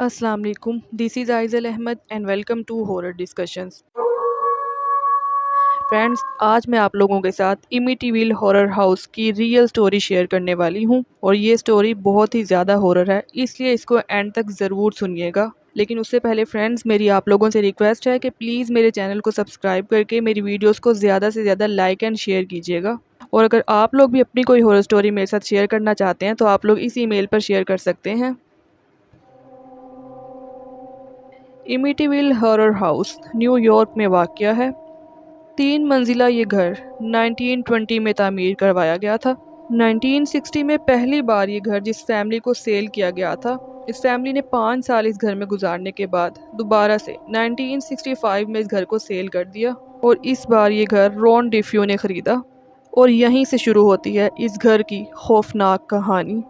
अस्सलाम वालेकुम, this is Aizal Ahmed and welcome to horror discussions. Friends, आज मैं आप लोगों के साथ इमिटीविल हॉरर हाउस की रियल स्टोरी शेयर करने वाली हूँ और ये स्टोरी बहुत ही ज़्यादा हॉरर है, इसलिए इसको एंड तक ज़रूर सुनिएगा। लेकिन उससे पहले फ्रेंड्स, मेरी आप लोगों से रिक्वेस्ट है कि प्लीज़ मेरे चैनल को सब्सक्राइब करके मेरी वीडियोज़ को ज़्यादा से ज़्यादा लाइक एंड शेयर कीजिएगा। और अगर आप लोग भी अपनी कोई हॉरर स्टोरी मेरे साथ शेयर करना चाहते हैं तो आप लोग इस ईमेल पर शेयर कर सकते हैं। इमिटीविल हॉरर हाउस न्यूयॉर्क में वाक़या है। 3 मंजिला ये घर 1920 में तामीर करवाया गया था। 1960 में पहली बार ये घर जिस फैमिली को सेल किया गया था, इस फैमिली ने 5 साल इस घर में गुजारने के बाद दोबारा से 1965 में इस घर को सेल कर दिया और इस बार ये घर रॉन डिफ्यू ने ख़रीदा। और यहीं से शुरू होती है इस घर की खौफनाक कहानी।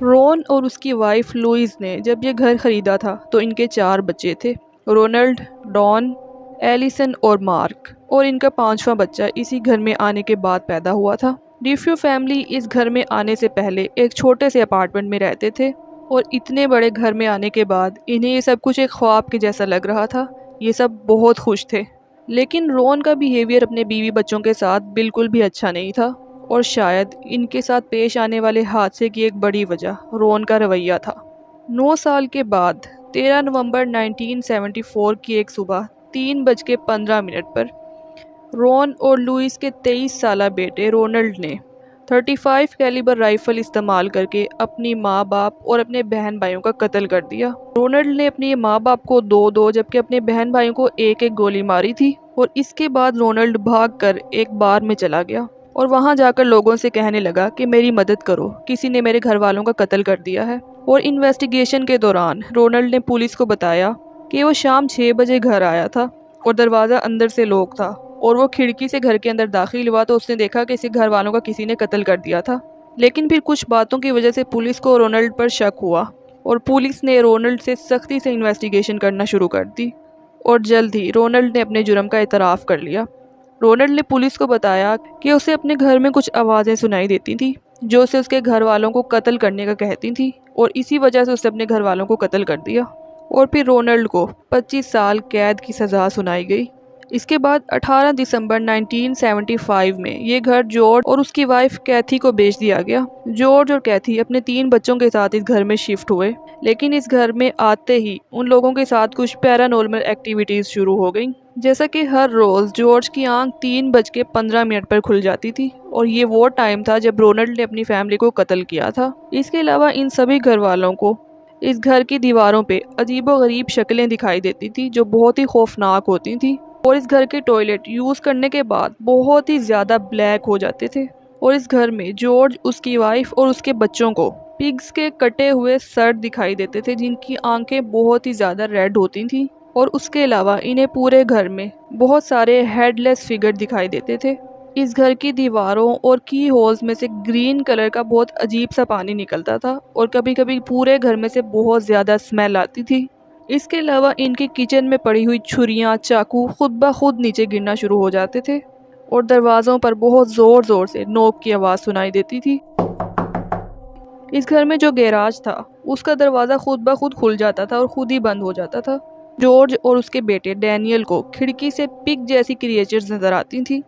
रॉन और उसकी वाइफ लुइस ने जब ये घर ख़रीदा था तो इनके 4 बच्चे थे, रोनाल्ड, डॉन, एलिसन और मार्क। और इनका 5वां बच्चा इसी घर में आने के बाद पैदा हुआ था। डिफ्यू फैमिली इस घर में आने से पहले एक छोटे से अपार्टमेंट में रहते थे और इतने बड़े घर में आने के बाद इन्हें ये सब कुछ एक ख्वाब के जैसा लग रहा था। ये सब बहुत खुश थे, लेकिन रॉन का बिहेवियर अपने बीवी बच्चों के साथ बिल्कुल भी अच्छा नहीं था और शायद इनके साथ पेश आने वाले हादसे की एक बड़ी वजह रॉन का रवैया था। 9 साल के बाद 13 नवंबर 1974 की एक सुबह 3:15 पर रॉन और लुइस के 23 साला बेटे रोनाल्ड ने 35 कैलिबर राइफल इस्तेमाल करके अपनी माँ बाप और अपने बहन भाइयों का कत्ल कर दिया। रोनाल्ड ने अपने माँ बाप को 2-2 जबकि अपने बहन भाइयों को 1-1 गोली मारी थी और इसके बाद रोनाल्ड भागकर एक बार में चला गया और वहां जाकर लोगों से कहने लगा कि मेरी मदद करो, किसी ने मेरे घर वालों का कत्ल कर दिया है। और इन्वेस्टिगेशन के दौरान रोनाल्ड ने पुलिस को बताया कि वो शाम 6 बजे घर आया था और दरवाज़ा अंदर से लॉक था और वो खिड़की से घर के अंदर दाखिल हुआ तो उसने देखा कि इसे घर वालों का किसी ने कत्ल कर दिया था। लेकिन फिर कुछ बातों की वजह से पुलिस को रोनाल्ड पर शक हुआ और पुलिस ने रोनाल्ड से सख्ती से इन्वेस्टिगेशन करना शुरू कर दी और जल्द ही रोनाल्ड ने अपने जुर्म का एतराफ़ कर लिया। रोनाल्ड ने पुलिस को बताया कि उसे अपने घर में कुछ आवाज़ें सुनाई देती थी जो उसे उसके घर वालों को कत्ल करने का कहती थी और इसी वजह से उसे अपने घर वालों को कत्ल कर दिया। और फिर रोनाल्ड को 25 साल कैद की सज़ा सुनाई गई। इसके बाद 18 दिसंबर 1975 में ये घर जॉर्ज और उसकी वाइफ कैथी को बेच दिया गया। जॉर्ज और कैथी अपने 3 बच्चों के साथ इस घर में शिफ्ट हुए, लेकिन इस घर में आते ही उन लोगों के साथ कुछ पैरानॉर्मल एक्टिविटीज़ शुरू हो गई। जैसा कि हर रोज़ जॉर्ज की आंख 3:15 पर खुल जाती थी और ये वो टाइम था जब रोनाल्ड ने अपनी फैमिली को कत्ल किया था। इसके अलावा इन सभी घर वालों को इस घर की दीवारों पे अजीबोगरीब शक्लें दिखाई देती थी जो बहुत ही खौफनाक होती थी और इस घर के टॉयलेट यूज़ करने के बाद बहुत ही ज़्यादा ब्लैक हो जाते थे। और इस घर में जॉर्ज, उसकी वाइफ और उसके बच्चों को पिग्स के कटे हुए सर दिखाई देते थे जिनकी आंखें बहुत ही ज़्यादा रेड होती थी और उसके अलावा इन्हें पूरे घर में बहुत सारे हेडलेस फिगर दिखाई देते थे। इस घर की दीवारों और की होल्स में से ग्रीन कलर का बहुत अजीब सा पानी निकलता था और कभी कभी पूरे घर में से बहुत ज़्यादा स्मेल आती थी। इसके अलावा इनके किचन में पड़ी हुई छुरियां, चाकू खुद ब खुद नीचे गिरना शुरू हो जाते थे और दरवाज़ों पर बहुत ज़ोर ज़ोर से नोक की आवाज़ सुनाई देती थी। इस घर में जो गैराज था उसका दरवाज़ा खुद ब खुद खुल जाता था और खुद ही बंद हो जाता था। जॉर्ज और उसके बेटे डैनियल को खिड़की से पिग जैसी क्रिएचर्स नज़र आती थी।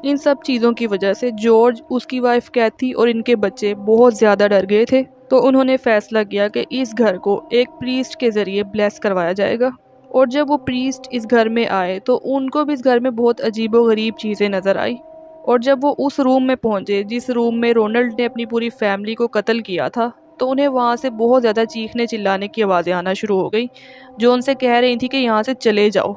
इन सब चीज़ों की वजह से जॉर्ज, उसकी वाइफ कैथी और इनके बच्चे बहुत ज़्यादा डर गए थे, तो उन्होंने फैसला किया कि इस घर को एक प्रीस्ट के ज़रिए ब्लेस करवाया जाएगा। और जब वो प्रीस्ट इस घर में आए तो उनको भी इस घर में बहुत अजीबोगरीब चीज़ें नज़र आई। और जब वो उस रूम में पहुंचे जिस रूम में रोनाल्ड ने अपनी पूरी फैमिली को कत्ल किया था, तो उन्हें वहाँ से बहुत ज़्यादा चीखने चिल्लाने की आवाज़ें आना शुरू हो गई जो उनसे कह रही थी कि यहाँ से चले जाओ।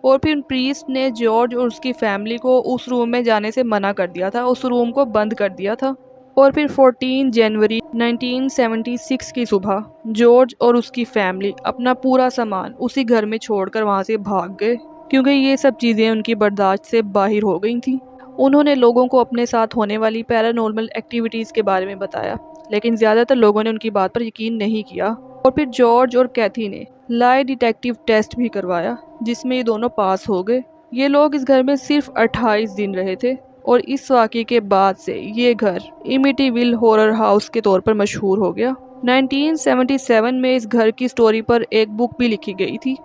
और फिर प्रीस्ट ने जॉर्ज और उसकी फैमिली को उस रूम में जाने से मना कर दिया था, उस रूम को बंद कर दिया था। और फिर 14 जनवरी 1976 की सुबह जॉर्ज और उसकी फैमिली अपना पूरा सामान उसी घर में छोड़कर वहाँ से भाग गए क्योंकि ये सब चीज़ें उनकी बर्दाश्त से बाहर हो गई थी। उन्होंने लोगों को अपने साथ होने वाली पैरानॉर्मल एक्टिविटीज़ के बारे में बताया, लेकिन ज़्यादातर लोगों ने उनकी बात पर यकीन नहीं किया। और फिर जॉर्ज और कैथी ने लाई डिटेक्टिव टेस्ट भी करवाया जिसमें ये दोनों पास हो गए। ये लोग इस घर में सिर्फ 28 दिन रहे थे और इस वाक़ये के बाद से ये घर इमिटीविल हॉरर हाउस के तौर पर मशहूर हो गया। 1977 में इस घर की स्टोरी पर एक बुक भी लिखी गई थी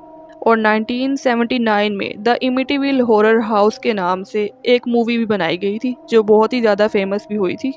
और 1979 में द इमिटिविल हॉरर हाउस के नाम से एक मूवी भी बनाई गई थी जो बहुत ही ज़्यादा फेमस भी हुई थी।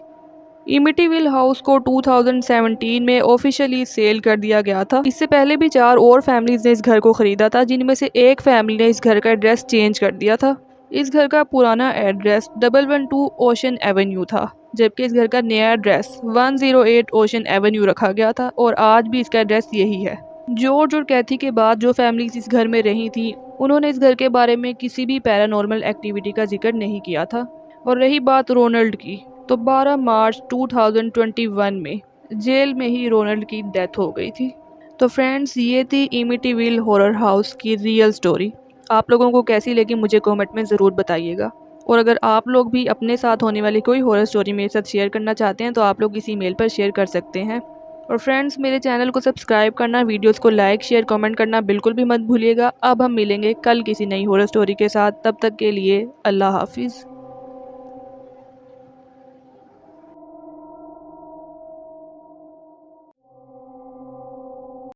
इमिटिविल हाउस को 2017 में ऑफिशियली सेल कर दिया गया था। इससे पहले भी 4 और फैमिलीज ने इस घर को खरीदा था, जिनमें से एक फैमिली ने इस घर का एड्रेस चेंज कर दिया था। इस घर का पुराना एड्रेस 112 ओशन एवेन्यू था, जबकि इस घर का नया एड्रेस 108 ओशन एवेन्यू रखा गया था और आज भी इसका एड्रेस यही है। जॉर्ज और कैथी के बाद जो फैमिलीज इस घर में रही थी, उन्होंने इस घर के बारे में किसी भी पैरानॉर्मल एक्टिविटी का जिक्र नहीं किया था। और रही बात रोनाल्ड की, तो 12 मार्च 2021 में जेल में ही रोनाल्ड की डेथ हो गई थी। तो फ्रेंड्स, ये थी इमिटिविल हॉरर हाउस की रियल स्टोरी। आप लोगों को कैसी लगी मुझे कमेंट में ज़रूर बताइएगा। और अगर आप लोग भी अपने साथ होने वाली कोई हॉरर स्टोरी मेरे साथ शेयर करना चाहते हैं तो आप लोग इस ईमेल पर शेयर कर सकते हैं। और फ्रेंड्स, मेरे चैनल को सब्सक्राइब करना, वीडियोस को लाइक शेयर कमेंट करना बिल्कुल भी मत भूलिएगा। अब हम मिलेंगे कल किसी नई हॉरर स्टोरी के साथ। तब तक के लिए अल्लाह हाफिज़।